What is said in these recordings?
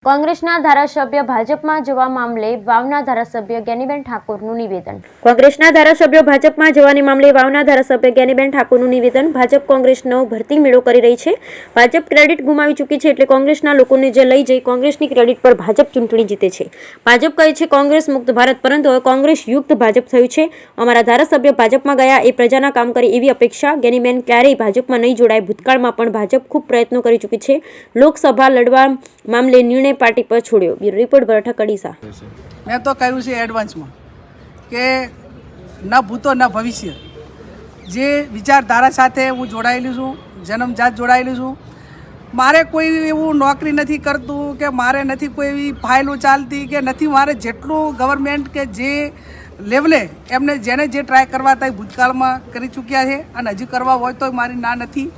કોંગ્રેસના ધારાસભ્ય ભાજપમાં જવા મામલે વાવના ધારાસભ્ય જ્ઞાનીબેન ઠાકોરનું નિવેદન। કોંગ્રેસના ધારાસભ્યો ભાજપમાં જવાની મામલે વાવના ધારાસભ્ય જ્ઞાનીબેન ઠાકોરનું નિવેદન। ભાજપ કોંગ્રેસનો ભરતી મેળો કરી રહી છે। ભાજપ ક્રેડિટ ગુમાવી ચૂકી છે, એટલે કોંગ્રેસના લોકોને જે લઈ જઈ કોંગ્રેસની ક્રેડિટ પર ભાજપ ચૂંટણી જીતે છે। ભાજપ કહે છે કોંગ્રેસ મુક્ત ભારત, પરંતુ હવે કોંગ્રેસ યુક્ત ભાજપ થયું છે। અમારા ધારાસભ્ય ભાજપમાં ગયા એ પ્રજાના કામ કરે એવી અપેક્ષા। જ્ઞાનીબેન ક્યારેય ભાજપમાં નહીં જોડાય। ભૂતકાળમાં પણ ભાજપ ખૂબ પ્રયત્નો કરી ચૂકી છે। લોકસભા લડવા મામલે નિર્ણય पार्टी पर छोड़ो। ब्यूरो रिपोर्ट बराठा कड़ीसा। मैं तो कहूँ से एडवांस में कि न भूतो न भविष्य जे विचारधारा साथे हूँ जोड़ायेली छूँ, जन्मजात जोड़ायेली छूँ। मारे कोई एवं नौकरी नहीं करतुं के मारे नहीं कोई एवी फाइलों चालती के नहीं मारे जेटलू गवर्नमेंट के जे लेवले एमने जेने जे ट्राय करवा था भूतकाल में करी चूक्या है अने हजी करवा होय तो मारी ना नहीं।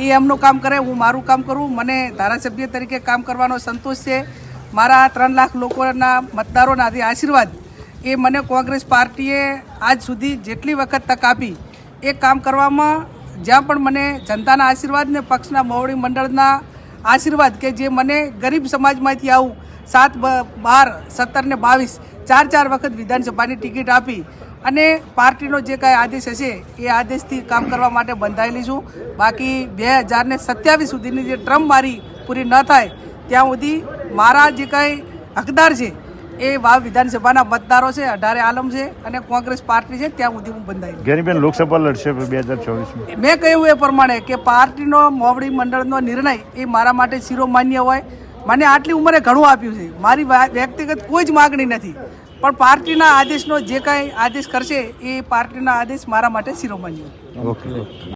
ये एमનું કામ કરે, હું મારું કામ કરું। મને ધારાસભ્ય તરીકે કામ કરવાનો સંતોષ છે। મારા 3 લાખ લોકોના મતદારોના આશીર્વાદ એ મને કોંગ્રેસ પાર્ટીએ આજ સુધી જેટલી વખત તક આપી એ કામ કરવામાં, જ્યાં પણ મને જનતાના આશીર્વાદ ને પક્ષના મોવડી મંડળના આશીર્વાદ કે જે મને ગરીબ સમાજમાંથી આવું 7, 12, 17 ને 22 4 વખત વિધાનસભાની ટિકિટ આપી અને પાર્ટીનો જે કાંઈ આદેશ હશે એ આદેશથી કામ કરવા માટે બંધાયેલી છું। બાકી 2027 સુધીની જે ટર્મ મારી પૂરી ન થાય ત્યાં સુધી મારા જે કાંઈ હકદાર છે એ વાવ વિધાનસભાના મતદારો છે, 18 આલમ છે અને કોંગ્રેસ પાર્ટી છે, ત્યાં સુધી હું બંધાયેલી। જ્ઞાનીબેન લોકસભા લડશે 2024 મેં કહ્યું એ પ્રમાણે કે પાર્ટીનો મોવડી મંડળનો નિર્ણય એ મારા માટે શિરોમાન્ય હોય। મને આટલી ઉંમરે ઘણું આપ્યું છે, મારી વ્યક્તિગત કોઈ જ માગણી નથી, પણ પાર્ટીના આદેશનો જે કાંઈ આદેશ કરશે એ પાર્ટીના આદેશ મારા માટે શિરોમાન્ય। ઓકે।